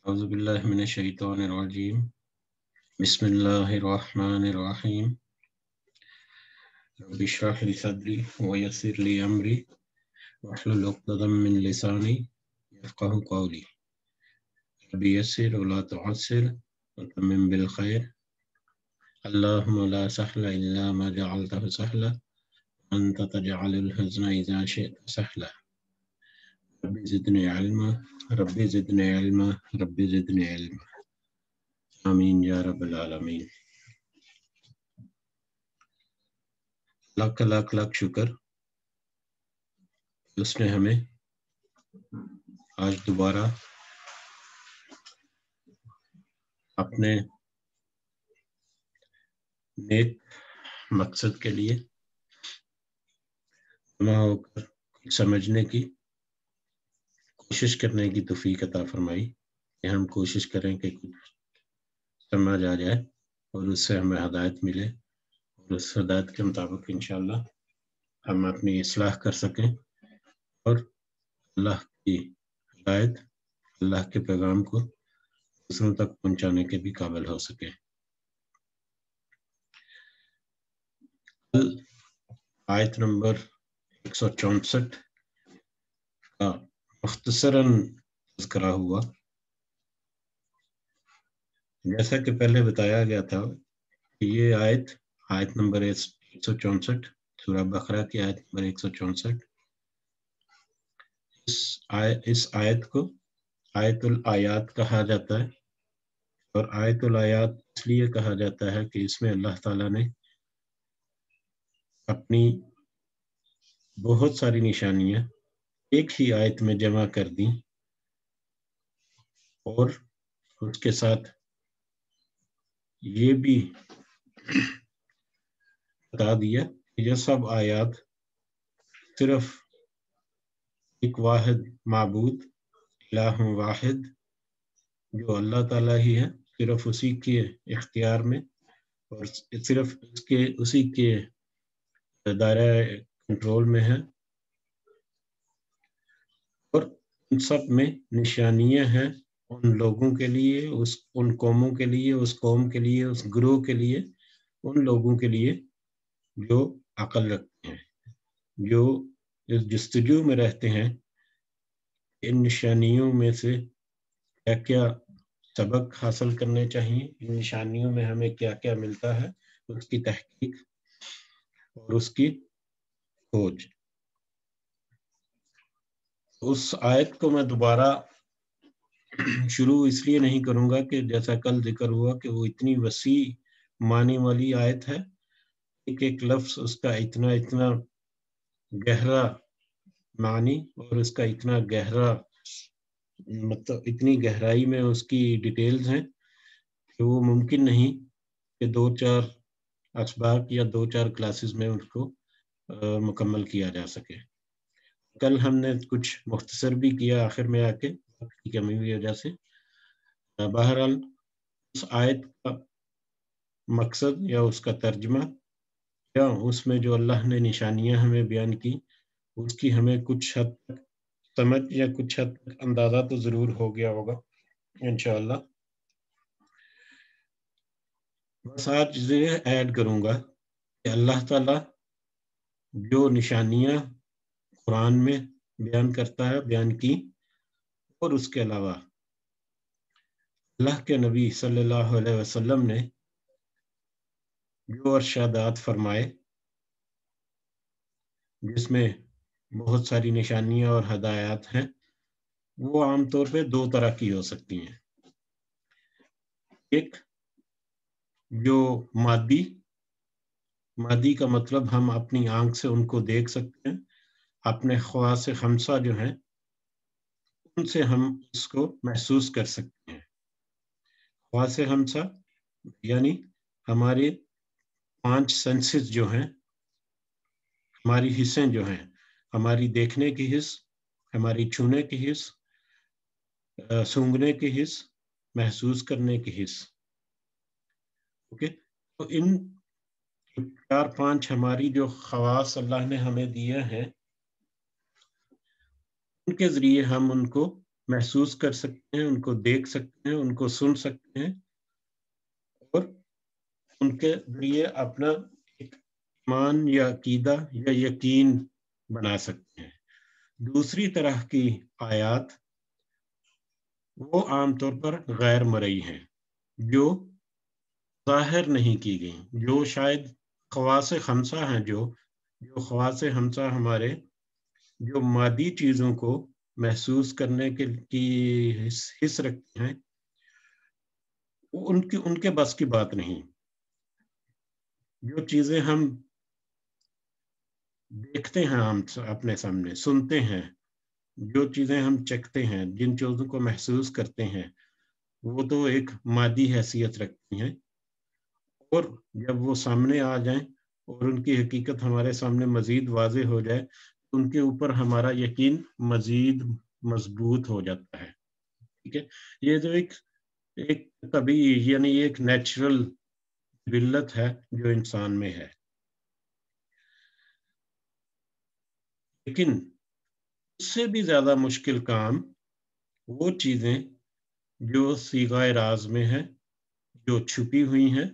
اعوذ باللہ من الشیطان الرجیم بسم اللہ الرحمن الرحیم رب اشرح لی صدری ویسر لی امری واحلل عقدۃ من لسانی یفقہوا قولی رب یسر ولا تعسر وتمم بالخیر اللہم لا سہل الا ما جعلتہ سہلا انت تجعل الحزن اذا شئت سہلا رب زدنی علما رب زدنی علما رب زدنی علما آمین یا رب العالمین۔ لاکھ لاکھ لاکھ شکر اس نے ہمیں آج دوبارہ اپنے نیک مقصد کے لیے جمع ہو کر سمجھنے کی کوشش کرنے کی توفیق عطا فرمائی کہ ہم کوشش کریں کہ کچھ سمجھ آ جائے اور اس سے ہمیں ہدایت ملے اور اس ہدایت کے مطابق انشاءاللہ ہم اپنی اصلاح کر سکیں اور اللہ کی ہدایت اللہ کے پیغام کو دوسروں تک پہنچانے کے بھی قابل ہو سکے۔ کل آیت نمبر 164 کا مختصراً تذکرہ ہوا۔ جیسا کہ پہلے بتایا گیا تھا کہ یہ آیت نمبر 164 سورہ بقرہ کی آیت نمبر 164، اس آیت کو آیت الآیات کہا جاتا ہے، اور آیت الآیات اس لیے کہا جاتا ہے کہ اس میں اللہ تعالیٰ نے اپنی بہت ساری نشانیاں ایک ہی آیت میں جمع کر دیں، اور اس کے ساتھ یہ بھی بتا دیا کہ یہ سب آیات صرف ایک واحد معبود الہ واحد جو اللہ تعالیٰ ہی ہے، صرف اسی کے اختیار میں اور صرف اسی کے دائرہ کنٹرول میں ہے، اور ان سب میں نشانیاں ہیں ان لوگوں کے لیے، ان قوموں کے لیے، اس قوم کے لیے، اس گروہ کے لیے، ان لوگوں کے لیے جو عقل رکھتے ہیں، جو اس جستجو میں رہتے ہیں ان نشانیوں میں سے کیا کیا سبق حاصل کرنے چاہیے، ان نشانیوں میں ہمیں کیا کیا ملتا ہے، اس کی تحقیق اور اس کی کھوج۔ اس آیت کو میں دوبارہ شروع اس لیے نہیں کروں گا کہ جیسا کل ذکر ہوا کہ وہ اتنی وسیع معنی والی آیت ہے، ایک ایک لفظ اس کا اتنا گہرا معنی اور اس کا اتنا گہرا مطلب اتنی گہرائی میں اس کی ڈیٹیلز ہیں کہ وہ ممکن نہیں کہ 2-4 اسباق یا 2-4 کلاسز میں اس کو مکمل کیا جا سکے۔ کل ہم نے کچھ مختصر بھی کیا آخر میں آ کے وقت کی کمی کی وجہ سے۔ بہرحال اس آیت کا مقصد یا اس کا ترجمہ یا اس میں جو اللہ نے نشانیاں ہمیں بیان کی اس کی ہمیں کچھ حد تک سمجھ یا کچھ حد تک اندازہ تو ضرور ہو گیا ہوگا انشاءاللہ۔ بس آج یہ ایڈ کروں گا کہ اللہ تعالیٰ جو نشانیاں قرآن میں بیان کرتا ہے، بیان کی، اور اس کے علاوہ اللہ کے نبی صلی اللہ علیہ وسلم نے جو ارشادات فرمائے جس میں بہت ساری نشانیاں اور ہدایات ہیں، وہ عام طور پہ 2 طرح کی ہو سکتی ہیں۔ ایک جو مادی کا مطلب ہم اپنی آنکھ سے ان کو دیکھ سکتے ہیں، اپنے خواص خمسہ جو ہیں ان سے ہم اس کو محسوس کر سکتے ہیں۔ خواص خمسہ یعنی ہمارے 5 سینسز جو ہیں، ہماری حصیں جو ہیں، ہماری دیکھنے کی حس، ہماری چھونے کی حس، سونگھنے کی حس، محسوس کرنے کی حس۔ اوکے، تو ان 4-5 ہماری جو خواص اللہ نے ہمیں دیے ہیں ان کے ذریعے ہم ان کو محسوس کر سکتے ہیں، ان کو دیکھ سکتے ہیں، ان کو سن سکتے ہیں اور ان کے ذریعے اپنا ایک ایمان یا عقیدہ یا یقین بنا سکتے ہیں۔ دوسری طرح کی آیات وہ عام طور پر غیر مرئی ہیں، جو ظاہر نہیں کی گئی، جو شاید خواص خمسہ ہیں، جو خواص خمسہ ہمارے جو مادی چیزوں کو محسوس کرنے کی حص رکھتے ہیں، ان کے بس کی بات نہیں۔ جو چیزیں ہم دیکھتے ہیں، ہم اپنے سامنے سنتے ہیں، جو چیزیں ہم چکھتے ہیں، جن چیزوں کو محسوس کرتے ہیں، وہ تو ایک مادی حیثیت رکھتی ہیں، اور جب وہ سامنے آ جائیں اور ان کی حقیقت ہمارے سامنے مزید واضح ہو جائے، ان کے اوپر ہمارا یقین مزید مضبوط ہو جاتا ہے۔ ٹھیک ہے، یہ جو ایک طبیعی یعنی ایک نیچرل ذلت ہے جو انسان میں ہے۔ لیکن اس سے بھی زیادہ مشکل کام وہ چیزیں جو صیغہ راز میں ہیں، جو چھپی ہوئی ہیں،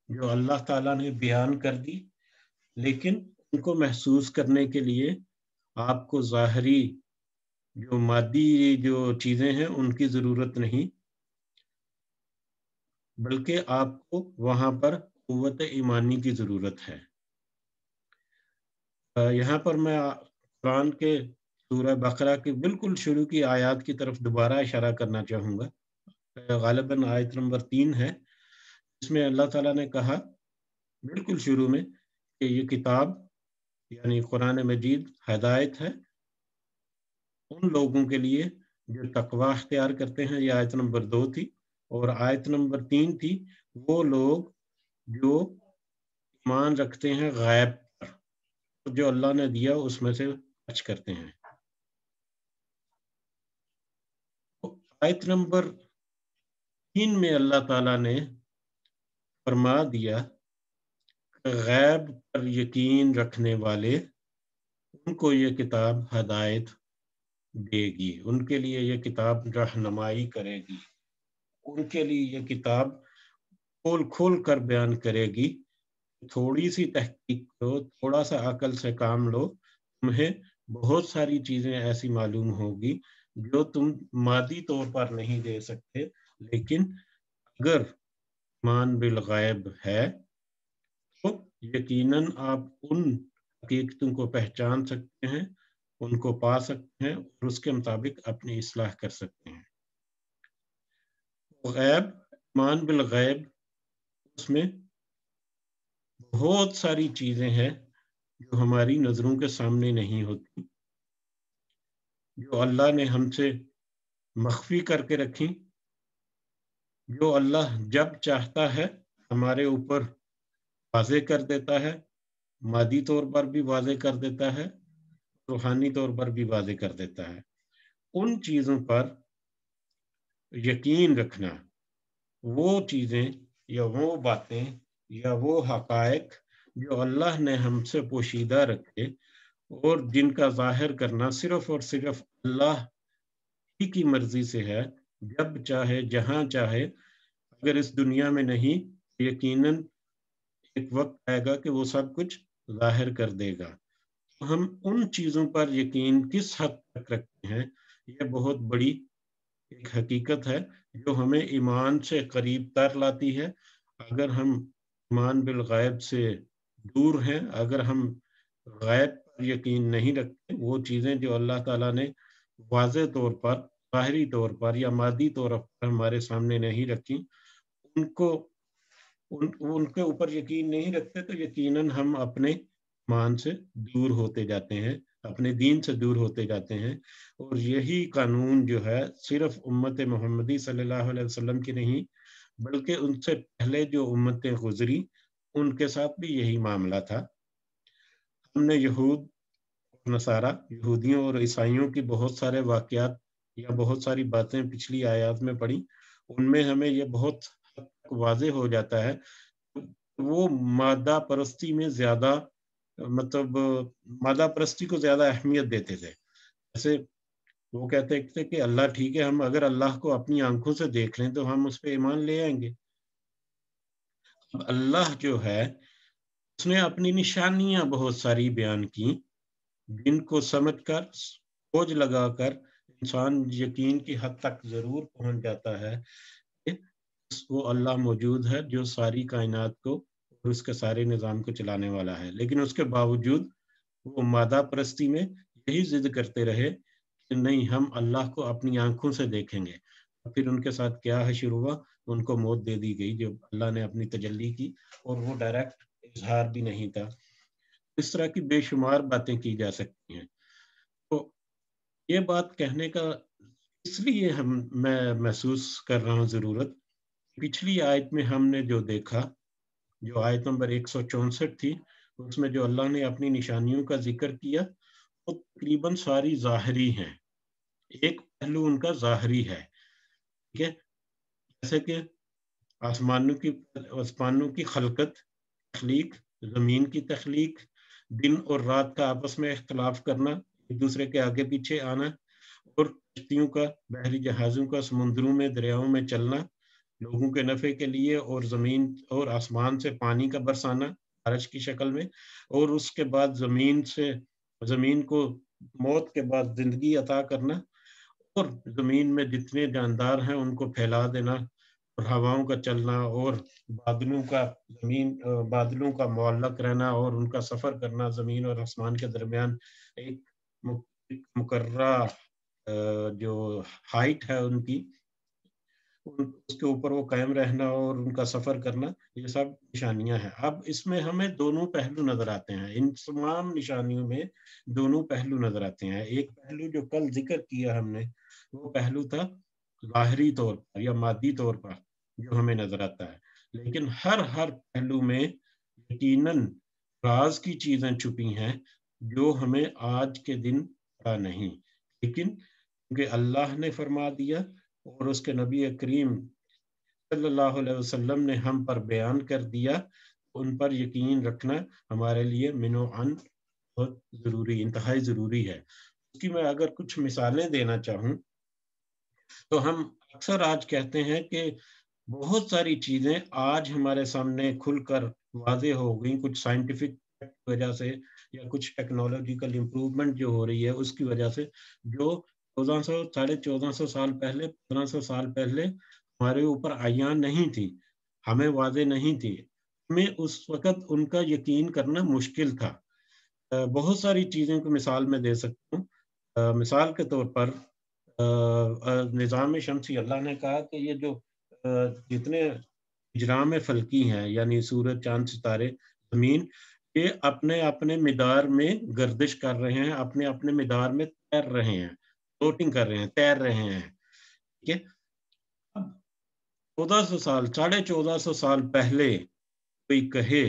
جو اللہ تعالیٰ نے بیان کر دی، لیکن ان کو محسوس کرنے کے لیے آپ کو ظاہری جو مادی جو چیزیں ہیں ان کی ضرورت نہیں، بلکہ آپ کو وہاں پر قوت ایمانی کی ضرورت ہے۔ یہاں پر میں قرآن کے سورہ بقرہ کے بالکل شروع کی آیات کی طرف دوبارہ اشارہ کرنا چاہوں گا۔ غالباً آیت نمبر 3 ہے، اس میں اللہ تعالیٰ نے کہا بالکل شروع میں کہ یہ کتاب یعنی قرآن مجید ہدایت ہے ان لوگوں کے لیے جو تقوی اختیار کرتے ہیں۔ یہ آیت نمبر 2 تھی، اور آیت نمبر 3 تھی وہ لوگ جو ایمان رکھتے ہیں غیب پر، جو اللہ نے دیا اس میں سے خرچ کرتے ہیں۔ آیت نمبر 3 میں اللہ تعالیٰ نے فرما دیا کہ غیب پر یقین رکھنے والے ان کو یہ کتاب ہدایت دے گی، ان کے لیے یہ کتاب رہنمائی کرے گی، ان کے لیے یہ کتاب کھول کھول کر بیان کرے گی۔ تھوڑی سی تحقیق کرو، تھوڑا سا عقل سے کام لو، تمہیں بہت ساری چیزیں ایسی معلوم ہوگی جو تم مادی طور پر نہیں دے سکتے، لیکن اگر ایمان بالغیب ہے تو یقیناً آپ ان حقیقتوں کو پہچان سکتے ہیں، ان کو پا سکتے ہیں اور اس کے مطابق اپنی اصلاح کر سکتے ہیں۔ غیب، ایمان بالغیب، اس میں بہت ساری چیزیں ہیں جو ہماری نظروں کے سامنے نہیں ہوتی، جو اللہ نے ہم سے مخفی کر کے رکھی، جو اللہ جب چاہتا ہے ہمارے اوپر واضح کر دیتا ہے، مادی طور پر بھی واضح کر دیتا ہے، روحانی طور پر بھی واضح کر دیتا ہے۔ ان چیزوں پر یقین رکھنا، وہ چیزیں یا وہ باتیں یا وہ حقائق جو اللہ نے ہم سے پوشیدہ رکھے اور جن کا ظاہر کرنا صرف اور صرف اللہ ہی کی مرضی سے ہے، جب چاہے جہاں چاہے، اگر اس دنیا میں نہیں، یقیناً ایک وقت آئے گا کہ وہ سب کچھ ظاہر کر دے گا۔ ہم ان چیزوں پر یقین کس حد تک رکھتے ہیں، یہ بہت بڑی ایک حقیقت ہے جو ہمیں ایمان سے قریب تر لاتی ہے۔ اگر ہم ایمان بالغیب سے دور ہیں، اگر ہم غیب پر یقین نہیں رکھتے، وہ چیزیں جو اللہ تعالیٰ نے واضح طور پر، ظاہری طور پر یا مادی طور پر ہمارے سامنے نہیں رکھی، ان کے اوپر یقین نہیں رکھتے، تو یقیناً ہم اپنے ایمان سے دور ہوتے جاتے ہیں، اپنے دین سے دور ہوتے جاتے ہیں۔ اور یہی قانون جو ہے صرف امت محمدی صلی اللہ علیہ وسلم کی نہیں، بلکہ ان سے پہلے جو امتیں گزری ان کے ساتھ بھی یہی معاملہ تھا۔ ہم نے یہود، نصارہ، یہودیوں اور عیسائیوں کی بہت سارے واقعات یا بہت ساری باتیں پچھلی آیات میں پڑھی، ان میں ہمیں یہ بہت واضح ہو جاتا ہے وہ مادہ پرستی میں زیادہ مادہ پرستی کو زیادہ اہمیت دیتے تھے۔ جیسے وہ کہتے تھے کہ اللہ ٹھیک ہے، ہم اگر اللہ کو اپنی آنکھوں سے دیکھ لیں تو ہم اس پہ ایمان لے آئیں گے۔ اب اللہ جو ہے اس نے اپنی نشانیاں بہت ساری بیان کی، جن کو سمجھ کر سوچ لگا کر انسان یقین کی حد تک ضرور پہنچ جاتا ہے کہ وہ اللہ موجود ہے جو ساری کائنات کو اور اس کے سارے نظام کو چلانے والا ہے، لیکن اس کے باوجود وہ مادہ پرستی میں یہی ضد کرتے رہے کہ نہیں، ہم اللہ کو اپنی آنکھوں سے دیکھیں گے۔ پھر ان کے ساتھ کیا حشر ہوا؟ ان کو موت دے دی گئی جب اللہ نے اپنی تجلی کی، اور وہ ڈائریکٹ اظہار بھی نہیں تھا۔ اس طرح کی بے شمار باتیں کی جا سکتی ہیں۔ تو یہ بات کہنے کا اس لیے میں محسوس کر رہا ہوں ضرورت، پچھلی آیت میں ہم نے جو دیکھا، جو آیت نمبر 164 تھی، اس میں جو اللہ نے اپنی نشانیوں کا ذکر کیا وہ تقریباً ساری ظاہری ہیں۔ ایک پہلو ان کا ظاہری ہے، ٹھیک ہے، جیسے کہ آسمانوں کی خلقت، تخلیق، زمین کی تخلیق، دن اور رات کا آپس میں اختلاف کرنا، ایک دوسرے کے آگے پیچھے آنا، اور کشتیوں کا، بحری جہازوں کا سمندروں میں، دریاؤں میں چلنا لوگوں کے نفع کے لیے، اور زمین اور آسمان سے پانی کا برسانا بارش کی شکل میں، اور اس کے بعد زمین کو موت کے بعد زندگی عطا کرنا، اور زمین میں جتنے جاندار ہیں ان کو پھیلا دینا، اور ہواؤں کا چلنا، اور بادلوں کا معلق رہنا، اور ان کا سفر کرنا زمین اور آسمان کے درمیان، ایک مقررہ جو ہائٹ ہے ان کی، اس کے اوپر وہ قائم رہنا اور ان کا سفر کرنا، یہ سب نشانیاں ہیں۔ اب اس میں ہمیں دونوں پہلو نظر آتے ہیں، ان تمام نشانیوں میں دونوں پہلو نظر آتے ہیں۔ ایک پہلو جو کل ذکر کیا ہم نے، وہ پہلو تھا ظاہری طور پر یا مادی طور پر جو ہمیں نظر آتا ہے، لیکن ہر پہلو میں یقیناً راز کی چیزیں چھپی ہیں جو ہمیں آج کے دن پتہ نہیں، لیکن کیونکہ اللہ نے فرما دیا اور اس کے نبی کریم صلی اللہ علیہ وسلم نے ہم پر بیان کر دیا، ان پر یقین رکھنا ہمارے لیے من و عن بہت ضروری، انتہائی ضروری ہے۔ اس کی میں اگر کچھ مثالیں دینا چاہوں تو ہم اکثر آج کہتے ہیں کہ بہت ساری چیزیں آج ہمارے سامنے کھل کر واضح ہو گئیں، کچھ سائنٹیفک وجہ سے یا کچھ ٹیکنالوجیکل امپروومنٹ جو ہو رہی ہے اس کی وجہ سے، جو 1400 سال پہلے، 1500 سال پہلے ہمارے اوپر عیان نہیں تھی، ہمیں واضح نہیں تھی، ہمیں اس وقت ان کا یقین کرنا مشکل تھا۔ بہت ساری چیزیں کو مثال میں دے سکتا ہوں۔ مثال کے طور پر نظام شمسی، اللہ نے کہا کہ یہ جو جتنے اجرام فلکی ہیں، یعنی سورج، چاند، ستارے، زمین، یہ اپنے اپنے مدار میں گردش کر رہے ہیں، اپنے اپنے مدار میں تیر رہے ہیں، فلوٹنگ کر رہے ہیں، تیر رہے ہیں، ٹھیک ہے۔ اب 1400 سال، 1450 سال پہلے کوئی کہے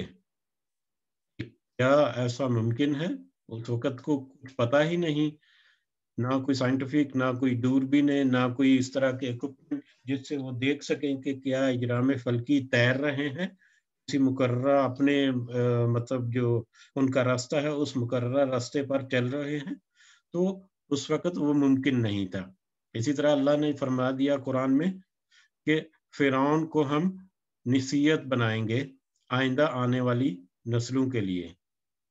کیا ایسا ممکن ہے؟ اس وقت کو کچھ پتا ہی نہیں، نہ کوئی سائنٹیفک، نہ کوئی دوربین ہے، نہ کوئی اس طرح کے اکوپمنٹ جس سے وہ دیکھ سکیں کہ کیا اجرام فلکی تیر رہے ہیں کسی مقررہ اپنے مطلب جو ان کا راستہ ہے اس مقررہ راستے پر چل رہے ہیں، تو اس وقت وہ ممکن نہیں تھا۔ اسی طرح اللہ نے فرما دیا قرآن میں کہ فرعون کو ہم نصیحت بنائیں گے آئندہ آنے والی نسلوں کے لیے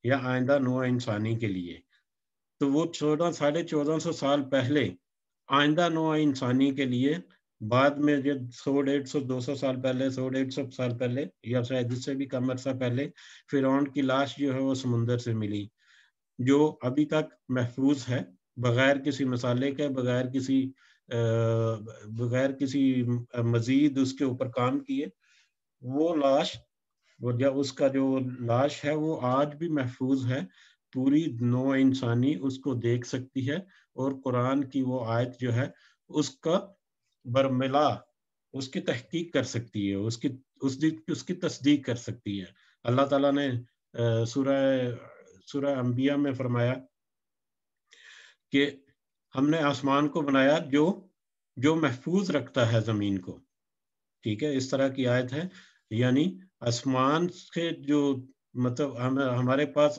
یا آئندہ نوع انسانی کے لیے۔ تو وہ 1450 سال پہلے آئندہ نوع انسانی کے لیے، بعد میں جب 100 150 200 سال پہلے، 100 150 سال پہلے، یا شاید اس سے بھی کم عرصہ پہلے، فرعون کی لاش جو ہے وہ سمندر سے ملی، جو ابھی تک محفوظ ہے، بغیر کسی مسالے کے، بغیر کسی مزید اس کے اوپر کام کیے، وہ لاش، اس کا جو لاش ہے وہ آج بھی محفوظ ہے، پوری نوع انسانی اس کو دیکھ سکتی ہے، اور قرآن کی وہ آیت جو ہے اس کا برملا اس کی تحقیق کر سکتی ہے، اس کی تصدیق کر سکتی ہے۔ اللہ تعالیٰ نے سورہ انبیاء میں فرمایا کہ ہم نے آسمان کو بنایا جو محفوظ رکھتا ہے زمین کو، ٹھیک ہے، اس طرح کی آیت ہے، یعنی آسمان سے جو مطلب ہمارے پاس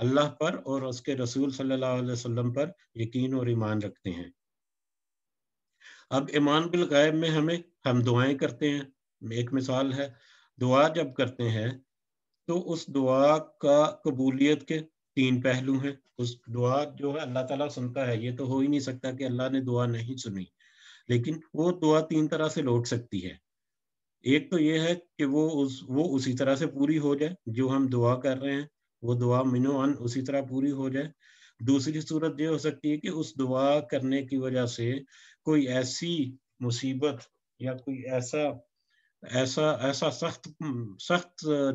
اللہ پر اور اس کے رسول صلی اللہ علیہ وسلم پر یقین اور ایمان رکھتے ہیں۔ اب ایمان بالغیب میں ہم دعائیں کرتے ہیں، ایک مثال ہے، دعا جب کرتے ہیں تو اس دعا کا قبولیت کے 3 پہلو ہیں۔ اس دعا جو ہے اللہ تعالیٰ سنتا ہے، یہ تو ہو ہی نہیں سکتا کہ اللہ نے دعا نہیں سنی، لیکن وہ دعا 3 طرح سے لوٹ سکتی ہے۔ ایک تو یہ ہے کہ وہ اسی طرح سے پوری ہو جائے جو ہم دعا کر رہے ہیں، وہ دعا منوعاً اسی طرح پوری ہو جائے۔ دوسری صورت یہ ہو سکتی ہے کہ اس دعا کرنے کی وجہ سے کوئی ایسی مصیبت یا کوئی ایسا سخت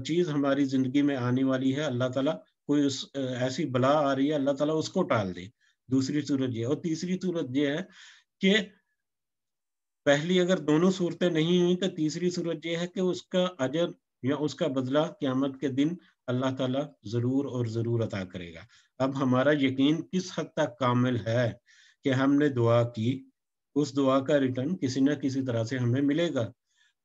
چیز ہماری زندگی میں آنے والی ہے، اللہ تعالیٰ کوئی ایسی بلا آ رہی ہے، اللہ تعالیٰ اس کو ٹال دے۔ دوسری صورت یہ، اور تیسری صورت یہ ہے کہ پہلی اگر دونوں صورتیں نہیں ہوئی تو تیسری صورت یہ ہے کہ اس کا اجر یا اس کا بدلہ قیامت کے دن اللہ تعالیٰ ضرور اور ضرور عطا کرے گا۔ اب ہمارا یقین کس حد تک کامل ہے کہ ہم نے دعا کی، اس دعا کا ریٹرن کسی نہ کسی طرح سے ہمیں ملے گا،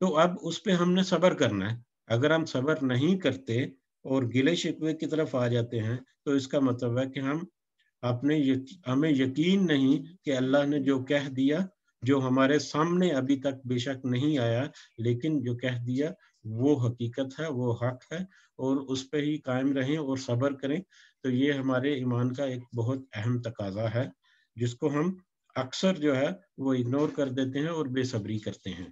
تو اب اس پہ ہم نے صبر کرنا ہے۔ اگر ہم صبر نہیں کرتے اور گلے شکوے کی طرف آ جاتے ہیں تو اس کا مطلب ہے کہ ہمیں یقین نہیں کہ اللہ نے جو کہہ دیا، جو ہمارے سامنے ابھی تک بے شک نہیں آیا، لیکن جو کہہ دیا وہ حقیقت ہے، وہ حق ہے، اور اس پہ ہی قائم رہیں اور صبر کریں۔ تو یہ ہمارے ایمان کا ایک بہت اہم تقاضا ہے، جس کو ہم اکثر جو ہے وہ اگنور کر دیتے ہیں اور بے صبری کرتے ہیں۔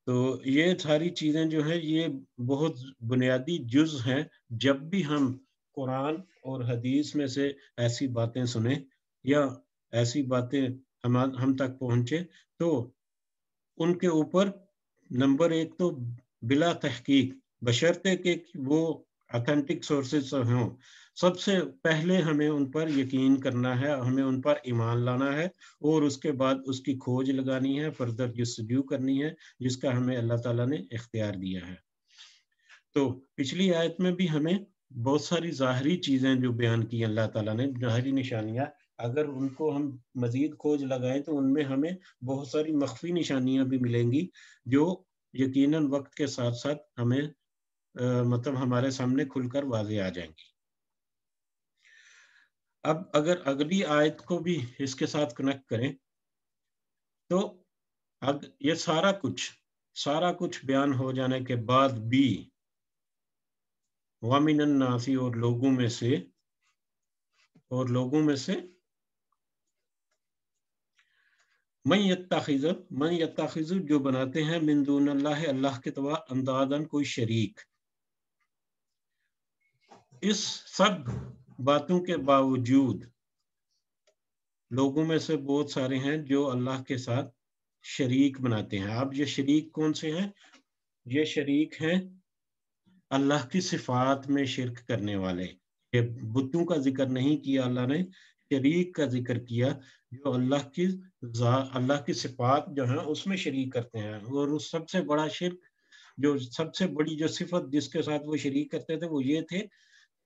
تو یہ ساری چیزیں جو ہیں یہ بہت بنیادی جز ہیں۔ جب بھی ہم قرآن اور حدیث میں سے ایسی باتیں سنیں یا ایسی باتیں ہم تک پہنچے تو ان کے اوپر نمبر 1 تو بلا تحقیق، بشرطے کہ وہ اتھینٹک سورسز ہوں، سب سے پہلے ہمیں ان پر یقین کرنا ہے، ہمیں ان پر ایمان لانا ہے، اور اس کے بعد اس کی کھوج لگانی ہے، فردر جستجو کرنی ہے، جس کا ہمیں اللہ تعالیٰ نے اختیار دیا ہے۔ تو پچھلی آیت میں بھی ہمیں بہت ساری ظاہری چیزیں جو بیان کی اللہ تعالیٰ نے، ظاہری نشانیاں، اگر ان کو ہم مزید کھوج لگائیں تو ان میں ہمیں بہت ساری مخفی نشانیاں بھی ملیں گی جو یقیناً وقت کے ساتھ ساتھ ہمیں مطلب ہمارے سامنے کھل کر واضح آ جائیں گی۔ اب اگر اگلی آیت کو بھی اس کے ساتھ کنیکٹ کریں تو یہ سارا کچھ بیان ہو جانے کے بعد بھی وَمِنَ النَّاسِ اور لوگوں میں سے من یتخذ جو بناتے ہیں من دون اللہ کے توا اندادن کوئی شریک۔ اس سب باتوں کے باوجود لوگوں میں سے بہت سارے ہیں جو اللہ کے ساتھ شریک بناتے ہیں۔ اب یہ شریک کون سے ہیں؟ یہ شریک ہیں اللہ کی صفات میں شرک کرنے والے۔ یہ بتوں کا ذکر نہیں کیا اللہ نے، شریک کا ذکر کیا، جو اللہ کی صفات جو ہیں اس میں شریک کرتے ہیں۔ اور اس سب سے بڑا شرک، جو سب سے بڑی جو صفت جس کے ساتھ وہ شریک کرتے تھے وہ یہ تھے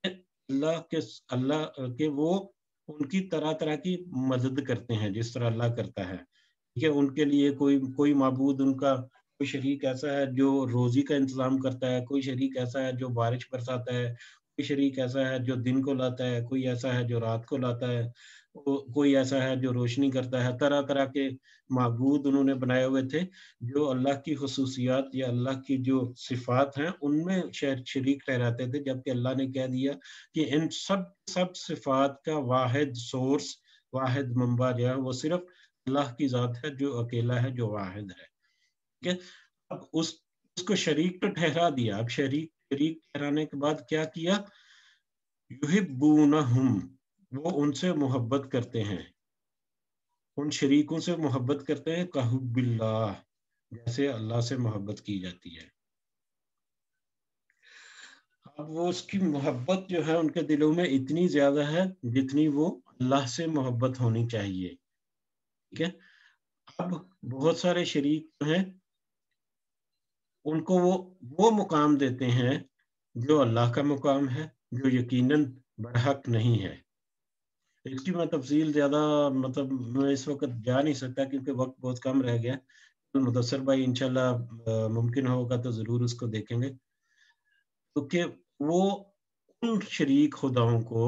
کہ اللہ کے وہ ان کی طرح طرح کی مدد کرتے ہیں جس طرح اللہ کرتا ہے، کہ ان کے لیے کوئی معبود ان کا، کوئی شریک ایسا ہے جو روزی کا انتظام کرتا ہے، کوئی شریک ایسا ہے جو بارش برساتا ہے، کوئی شریک ایسا ہے جو دن کو لاتا ہے، کوئی ایسا ہے جو رات کو لاتا ہے، کوئی ایسا ہے جو روشنی کرتا ہے۔ طرح طرح کے معبود انہوں نے بنائے ہوئے تھے جو اللہ کی خصوصیات یا اللہ کی جو صفات ہیں ان میں شریک ٹھہراتے تھے، جبکہ اللہ نے کہہ دیا کہ ان سب صفات کا واحد سورس، واحد منبع جو ہے وہ صرف اللہ کی ذات ہے، جو اکیلا ہے، جو واحد ہے۔ ٹھیک ہے، اب اس کو شریک تو ٹھہرا دیا، اب شریک ٹھہرانے کے بعد کیا کیا؟ یحبونہم، وہ ان سے محبت کرتے ہیں، ان شریکوں سے محبت کرتے ہیں، کحب اللہ، جیسے اللہ سے محبت کی جاتی ہے۔ اب وہ اس کی محبت جو ہے ان کے دلوں میں اتنی زیادہ ہے جتنی وہ اللہ سے محبت ہونی چاہیے۔ ٹھیک ہے، اب بہت سارے شریک ہیں ان کو وہ مقام دیتے ہیں جو اللہ کا مقام ہے، جو یقیناً برحق نہیں ہے۔ اس کی میں تفصیل زیادہ میں اس وقت جا نہیں سکتا کیونکہ وقت بہت کم رہ گیا۔ مدثر بھائی انشاءاللہ ممکن ہوگا تو ضرور اس کو دیکھیں گے، کیونکہ وہ ان شریک خداؤں کو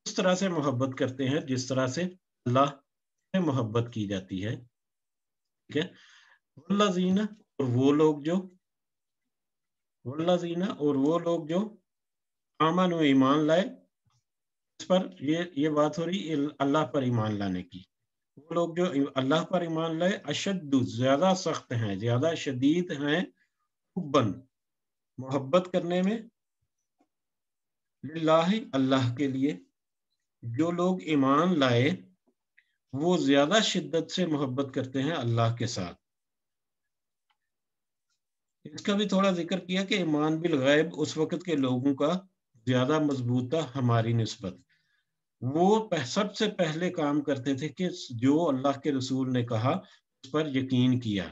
اس طرح سے محبت کرتے ہیں جس طرح سے اللہ سے محبت کی جاتی ہے. ٹھیک ہے. والذین اور وہ لوگ جو آمن و ایمان لائے. اس پر یہ بات ہو رہی اللہ پر ایمان لانے کی. وہ لوگ جو اللہ پر ایمان لائے اشد زیادہ سخت ہیں, زیادہ شدید ہیں, حبن محبت کرنے میں, للہ اللہ کے لیے. جو لوگ ایمان لائے وہ زیادہ شدت سے محبت کرتے ہیں اللہ کے ساتھ. اس کا بھی تھوڑا ذکر کیا کہ ایمان بالغیب اس وقت کے لوگوں کا زیادہ مضبوط تھا ہماری نسبت. وہ سب سے پہلے کام کرتے تھے کہ جو اللہ کے رسول نے کہا اس پر یقین کیا.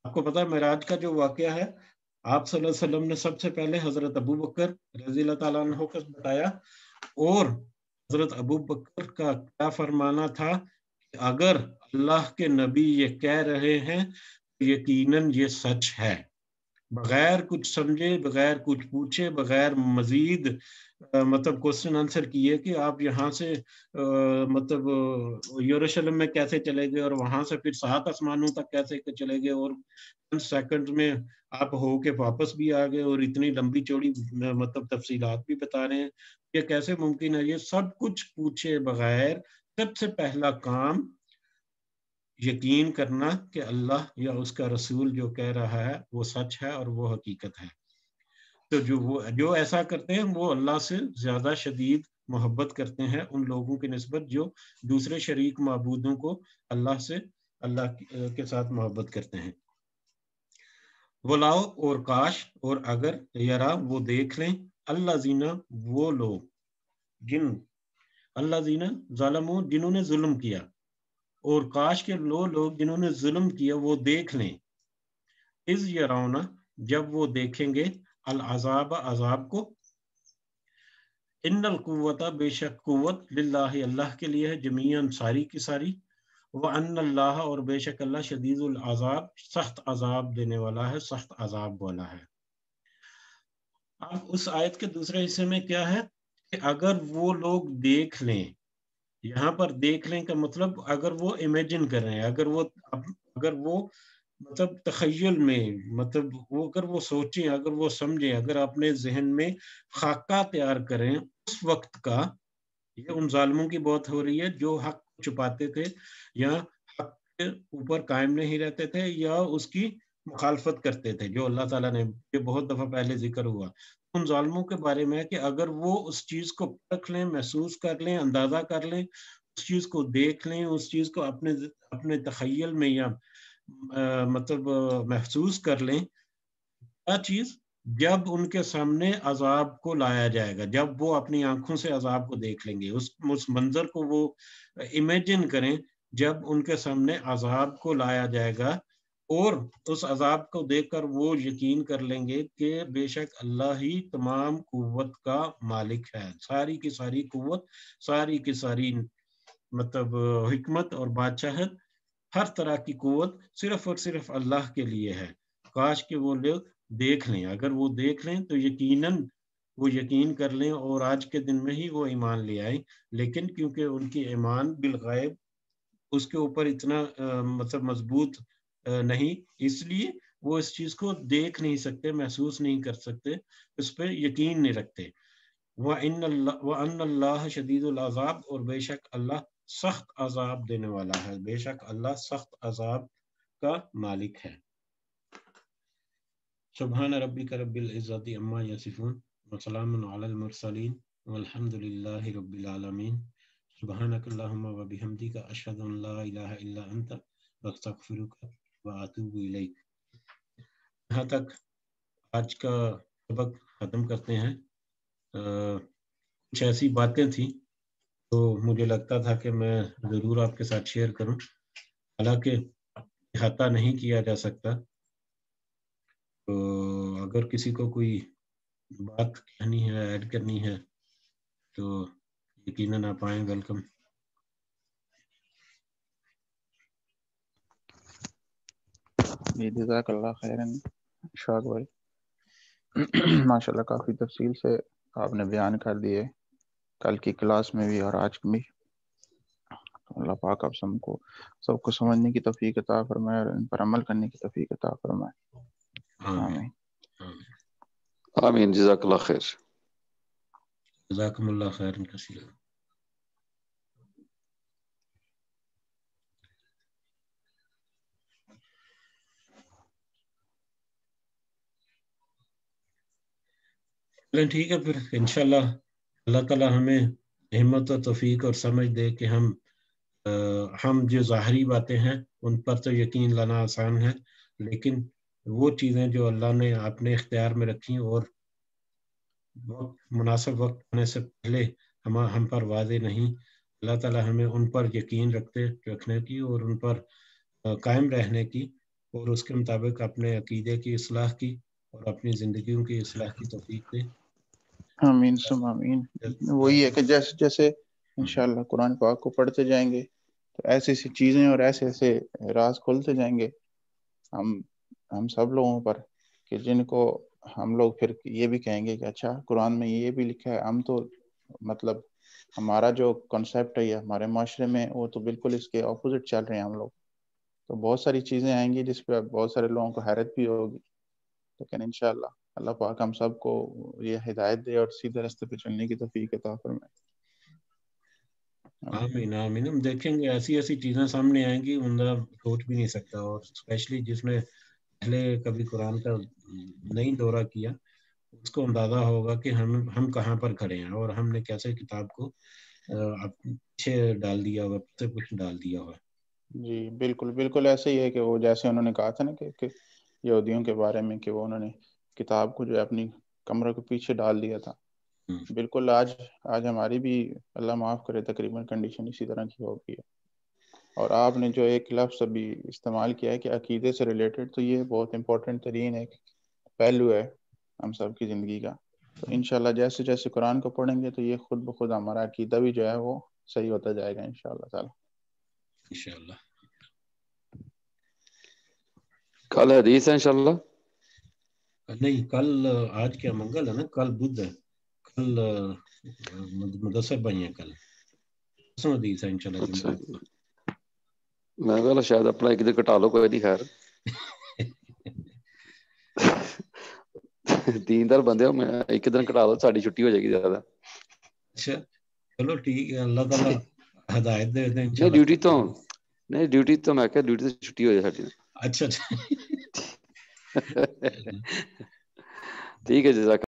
آپ کو پتا ہے معراج کا جو واقعہ ہے, آپ صلی اللہ علیہ وسلم نے سب سے پہلے حضرت ابو بکر رضی اللہ تعالیٰ عنہ کو بتایا, اور حضرت ابو بکر کا کیا فرمانا تھا کہ اگر اللہ کے نبی یہ کہہ رہے ہیں یقیناً یہ سچ ہے, بغیر کچھ سمجھے, بغیر کچھ پوچھے, بغیر مزید مطلب کوسچن آنسر کیے کہ آپ یہاں سے مطلب یروشلم میں کیسے چلے گئے اور وہاں سے پھر 7 آسمانوں تک کیسے چلے گئے اور 10 سیکنڈ میں آپ ہو کے واپس بھی آ گئے اور اتنی لمبی چوڑی مطلب تفصیلات بھی بتا رہے ہیں, یہ کیسے ممکن ہے. یہ سب کچھ پوچھے بغیر سب سے پہلا کام یقین کرنا کہ اللہ یا اس کا رسول جو کہہ رہا ہے وہ سچ ہے اور وہ حقیقت ہے. تو جو ایسا کرتے ہیں وہ اللہ سے زیادہ شدید محبت کرتے ہیں ان لوگوں کی نسبت جو دوسرے شریک معبودوں کو اللہ کے ساتھ محبت کرتے ہیں. ولاؤ اور کاش اور اگر یرا وہ دیکھ لیں اللہ زینا وہ لوگ اللہ زینا ظالموں جنہوں نے ظلم کیا, اور کاش کے لوگ جنہوں نے ظلم کیا وہ دیکھ لیں, اذ یراؤنا جب وہ دیکھیں گے العذاب عذاب کو, ان القوت بے شک قوت للہ اللہ کے لیے ہے, جمیعاً ساری کی ساری, وان اللہ اور بے شک اللہ شدید العذاب سخت عذاب دینے والا ہے, سخت عذاب والا ہے. اب اس آیت کے دوسرے حصے میں کیا ہے کہ اگر وہ لوگ دیکھ لیں, یہاں پر دیکھ لیں کا مطلب اگر وہ امیجن کر رہے ہیں, اگر وہ مطلب تخیل میں مطلب اگر وہ سوچیں, اگر وہ سمجھیں, اگر اپنے ذہن میں خاکہ تیار کریں اس وقت کا. یہ ان ظالموں کی بات ہو رہی ہے جو حق چھپاتے تھے یا حق کے اوپر قائم نہیں رہتے تھے یا اس کی مخالفت کرتے تھے, جو اللہ تعالیٰ نے یہ بہت دفعہ پہلے ذکر ہوا. ان ظالموں کے بارے میں کہ اگر وہ اس چیز کو پرکھ لیں, محسوس کر لیں, اندازہ کر لیں, اس چیز کو دیکھ لیں, اس چیز کو اپنے تخیل میں یا مطلب محسوس کر لیں, کیا چیز جب ان کے سامنے عذاب کو لایا جائے گا, جب وہ اپنی آنکھوں سے عذاب کو دیکھ لیں گے, اس منظر کو وہ امیجن کریں جب ان کے سامنے عذاب کو لایا جائے گا, اور اس عذاب کو دیکھ کر وہ یقین کر لیں گے کہ بے شک اللہ ہی تمام قوت کا مالک ہے, ساری کی ساری قوت, ساری کی ساری مطلب حکمت اور بادشاہت, ہر طرح کی قوت صرف اور صرف اللہ کے لیے ہے. کاش کہ وہ لوگ دیکھ لیں, اگر وہ دیکھ لیں تو یقیناً وہ یقین کر لیں اور آج کے دن میں ہی وہ ایمان لے آئیں. لیکن کیونکہ ان کی ایمان بالغیب اس کے اوپر اتنا مطلب مضبوط نہیں, اس لیے وہ اس چیز کو دیکھ نہیں سکتے, محسوس نہیں کر سکتے, اس پہ یقین نہیں رکھتے. وَأَنَّ اللَّهَ شَدِيدُ الْعَذَابِ اور بے شک اللہ سخت عذاب دینے والا ہے, بے شک اللہ سخت عذاب کا مالک ہے. سبحان ربک رب العزت عما یصفون وسلام علی المرسلین والحمد للہ رب العالمین. سبحانک اللہم وبحمدک اشہد ان لا الہ الا انت استغفرک واتوب الیک. یہاں تک آج کا سبق ختم کرتے ہیں. کچھ ایسی باتیں تھیں تو مجھے لگتا تھا کہ میں ضرور آپ کے ساتھ شیئر کروں, حالانکہ احاطہ نہیں کیا جا سکتا. تو اگر کسی کو کوئی بات کہنی ہے, ایڈ کرنی ہے تو یقیناً آپ آئیں, ویلکم. جزاک اللہ خیرن اشفاق بھائی. ماشاءاللہ کافی تفصیل سے آپ نے بیان کر دیے کل کی کلاس میں بھی اور آج بھی. اللہ پاک آپ سب کو سمجھنے کی توفیق عطا فرمائے اور ان پر عمل کرنے کی توفیق عطا فرمائے. آمین آمین. جزاک اللہ خیر. جزاکم اللہ خیرا کثیرا. ٹھیک ہے پھر انشاءاللہ اللہ تعالی ہمیں ہمت و توفیق اور سمجھ دے کہ ہم جو ظاہری باتیں ہیں ان پر تو یقین لانا آسان ہے، لیکن وہ چیزیں جو اللہ نے اپنے اختیار میں رکھی اور مناسب وقت آنے سے پہلے ہم پر واضح نہیں، اللہ تعالی ہمیں ان پر یقین رکھنے کی اور ان پر قائم رہنے کی اور اس کے مطابق اپنے عقیدے کی اصلاح کی اور اپنی زندگیوں کی اصلاح کی توفیق دے. آمین سم آمین. وہی ہے کہ جیسے جیسے انشاءاللہ قرآن پاک کو پڑھتے جائیں گے تو ایسی ایسی چیزیں اور ایسے ایسے راز کھولتے جائیں گے ہم سب لوگوں پر کہ جن کو ہم لوگ پھر یہ بھی کہیں گے کہ اچھا قرآن میں یہ بھی لکھا ہے. ہم تو مطلب ہمارا جو کنسیپٹ ہے ہمارے معاشرے میں وہ تو بالکل اس کے اپوزٹ چل رہے ہیں ہم لوگ. تو بہت ساری چیزیں آئیں گی جس پہ بہت سارے لوگوں کو حیرت بھی ہوگی، لیکن انشاءاللہ اللہ پاک ہم سب کو یہ ہدایت دے اور سیدھے راستے پہ چلنے کی توفیق عطا فرمائے. آمین آمین. ہم دیکھیں گے ایسی چیزیں سامنے آئیں گی بندہ سوچ بھی نہیں سکتا، اور اسپیشلی جس نے پہلے کبھی قرآن کا نہیں دورہ کیا اس کو اندازہ ہوگا کہ ہم کہاں پر کھڑے ہیں اور ہم نے کیسے کتاب کو پیچھے ڈال دیا ہوا، سے کچھ ڈال دیا ہوا. جی بالکل ایسے ہی ہے کہ وہ جیسے انہوں نے کہا تھا نا کہ یہودیوں کے بارے میں کہ وہ انہوں نے کتاب کو جو ہے اپنی کمرے کے پیچھے ڈال دیا تھا. بالکل آج ہماری بھی اللہ معاف کرے تقریباً کنڈیشن اسی طرح کی ہو گئی ہے. اور آپ نے جو ایک لفظ ابھی استعمال کیا ہے کہ عقیدے سے ریلیٹڈ، تو یہ بہت امپورٹنٹ ترین ایک پہلو ہے ہم سب کی زندگی کا. تو انشاءاللہ جیسے جیسے قرآن کو پڑھیں گے تو یہ خود بخود ہمارا عقیدہ بھی جو ہے وہ صحیح ہوتا جائے گا انشاءاللہ تعالی. انشاءاللہ. کل حدیث ہے انشاءاللہ. نہیں کل آج کیا منگل ہے نا، کل بدھ ہے، کل مدثر بھائی ہیں، کل حدیث ہے انشاءاللہ. اچھا میں کہا شاید اپنا ایک دن کٹا لو، کوئی نہیں. خیر دیندار بندے ہو، میں ایک دن کٹا لو، ساری چھٹی ہو جائے گی زیادہ. اچھا چلو ٹھیک ہے، اللہ تعالیٰ ہدایت دے دیں نہیں انشاءاللہ. ڈیوٹی تو میں کہ ڈیوٹی سے چھٹی ہو جائے ساری. اچھا ٹھیک ہے جزاک